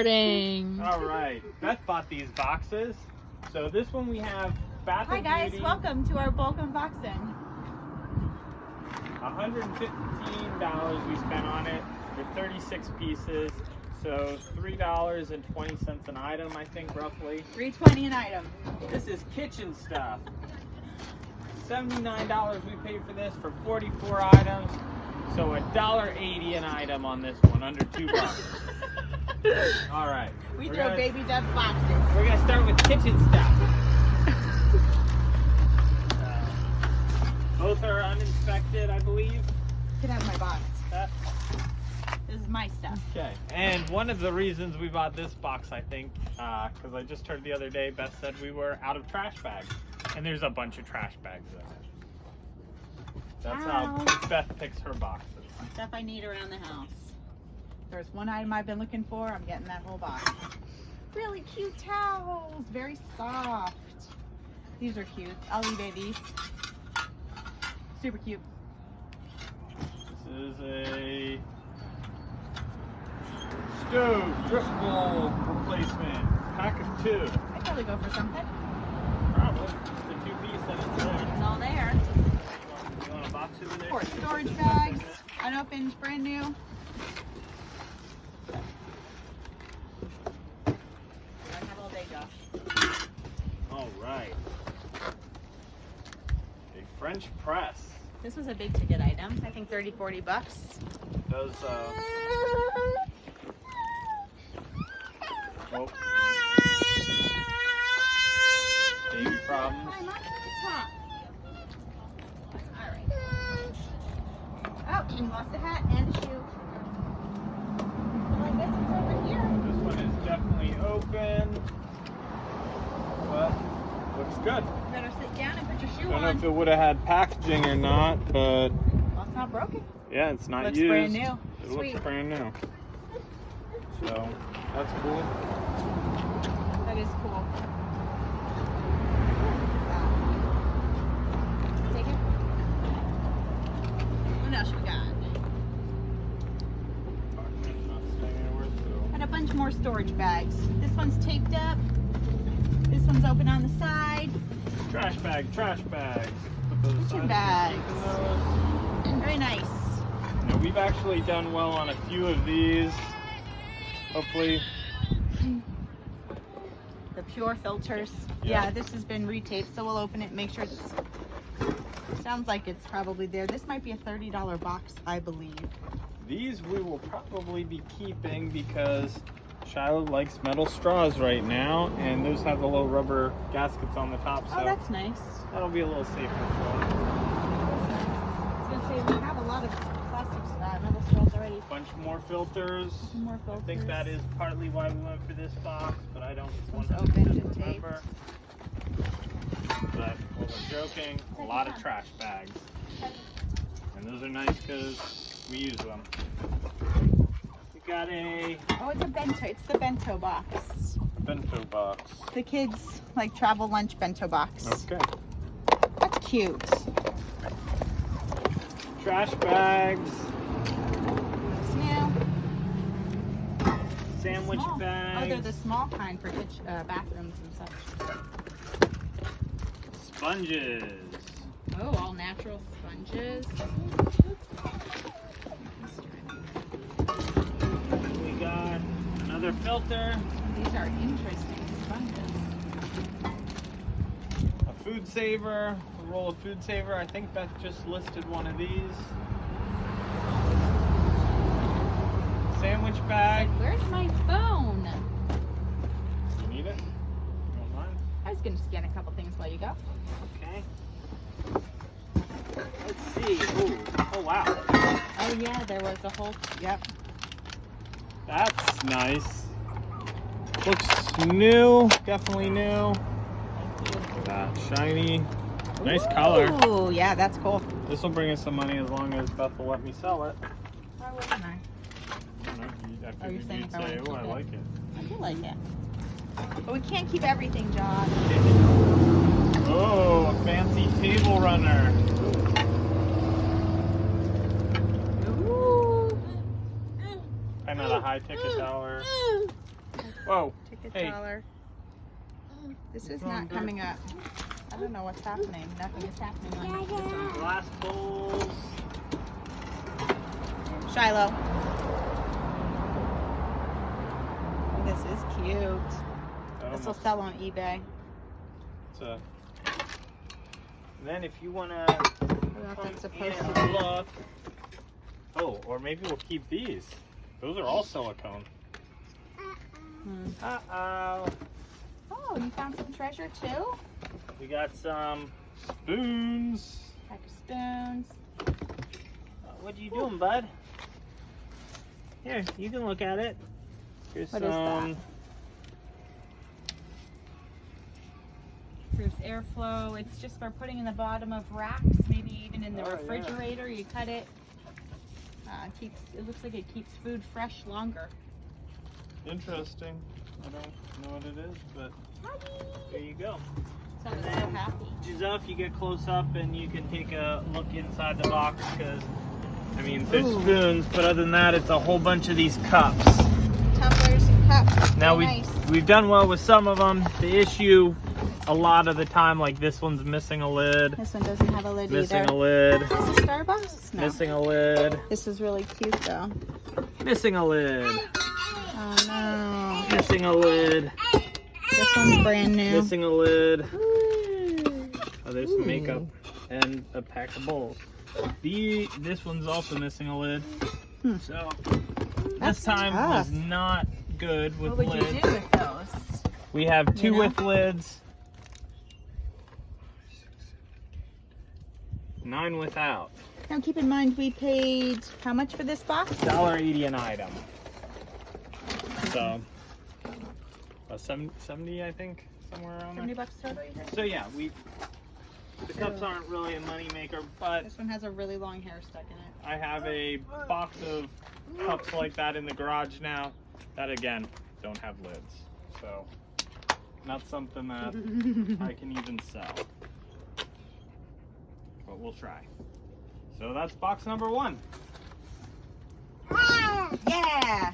All right, Beth bought these boxes. So this one we have Bath Hi and guys, Beauty. welcome to our bulk unboxing. $115 we spent on it for 36 pieces. So $3.20 an item, I think, roughly. $3.20 an item. This is kitchen stuff. $79 we paid for this for 44 items. So $1.80 an item on this one, under $2. All right. We throw babies at boxes. We're gonna start with kitchen stuff. Both are uninspected, I believe. You can have my box. Beth? This is my stuff. Okay. And one of the reasons we bought this box, I think, because I just heard the other day, Beth said we were out of trash bags. And there's a bunch of trash bags in it. That's how Beth picks her boxes. Stuff I need around the house. There's one item I've been looking for, I'm getting that whole box. Really cute towels, very soft. These are cute. I'll eBay these. Super cute. This is a stove drip bowl replacement. Pack of 2. I'd probably go for something. Probably. It's a 2-piece and it's there. It's all there. You want a box in there? Four storage bags, unopened, brand new. I have all day, Josh. All right. A French press. This was a big ticket item. I think 30, 40 bucks. Does oh. Baby problems. Climb up to the top. All right. Oh, and lost a hat and a shoe. Well, I guess it's over here. This one is definitely open, but looks good. You better sit down and put your shoe I don't know on. if it would have had packaging or not, but Well, it's not broken. yeah, it's not Looks used. brand new. It Sweet. looks brand new. So that's cool. That is cool. Take it. What else we got? Parchment's not staying anywhere, so. Got a bunch more storage bags. This one's taped up. This one's open on the side. Trash bag, trash bags. Put those Kitchen aside. bags. Open those. Very nice. Now, we've actually done well on a few of these. Hopefully. The pure filters. Yeah, this has been retaped, so we'll open it and make sure it's. Sounds like it's probably there. This might be a $30 box, I believe. These we will probably be keeping because Shiloh likes metal straws right now, and those have the little rubber gaskets on the top, so Oh, that's nice. that'll be a little safer for us. I was gonna say we have a lot of plastic metal straws already. Bunch more filters. More filters. I think that is partly why we went for this box, but I don't One's 100% opened and remember. But when we're joking, a lot of trash bags. And those are nice because we use them. We got a Oh, it's a bento. It's the bento box. bento box. The kids like travel lunch bento box. Okay. That's cute. Trash bags. Snail. Sandwich Small. bags. Oh, they're the small kind for bathrooms and such. Sponges. Oh, all natural sponges. We got another filter. These are interesting sponges. A food saver. A roll of food saver. I think Beth just listed one of these. Sandwich bag. Where's my phone? You need it? You don't mind? I was gonna scan a couple things while you go. Okay. Let's see. Ooh. Oh wow. Oh yeah, there was a whole. Yep. That's nice. Looks new. Definitely new. Look at that. Shiny. Nice color. Ooh, yeah, that's cool. This will bring us some money as long as Beth will let me sell it. Why wouldn't I? I don't know. I Oh, you're figured saying you'd if I say, wanna oh, I keep it. like it. I do like it. But we can't keep everything, Josh. Oh, a fancy table runner. Ooh. Kind of a high ticket dollar Whoa. Ticket Hey. dollar. This is Wrong not bit. coming up. I don't know what's happening. Nothing is happening on this one. Glass bowls. Shiloh. Oh, this is cute. This will sell on eBay. Then if you want to I don't know if that's supposed to be. look. Oh, or maybe we'll keep these. Those are all silicone. Uh-oh. Oh, you found some treasure too? We got some spoons. Pack of spoons. What are you doing, bud? Here, you can look at it. Here's What is some. that? Improves airflow. It's just for putting in the bottom of racks, maybe even in the Oh, yeah. refrigerator. You cut it. It looks like it keeps food fresh longer. Interesting. I don't know what it is, but there you go. So I'm so happy. Giselle, if you get close up and you can take a look inside the box, because I mean, there's Ooh. spoons, but other than that, it's a whole bunch of these cups. Tumblers and cups. Now Very nice. we've done well with some of them. The issue, a lot of the time, like this one's missing a lid, This one doesn't have a lid missing either. a lid, Is this Starbucks? No. missing a lid, This is really cute though. missing a lid, Oh no. missing a lid, This one's brand new. missing a lid. Ooh. Oh, there's some makeup and a pack of bowls. This one's also missing a lid. So That's this time tough. was not good with What would lids. you do with those? We have two You know? with lids, 9 without. Now keep in mind we paid how much for this box? $1.80 an item. So, 70, I think, somewhere around there. $70 total, you said? So yeah, the cups aren't really a money maker, but This one has a really long hair stuck in it. I have a box of cups like that in the garage now that again don't have lids. So not something that I can even sell. But we'll try. So that's box number 1. Yeah!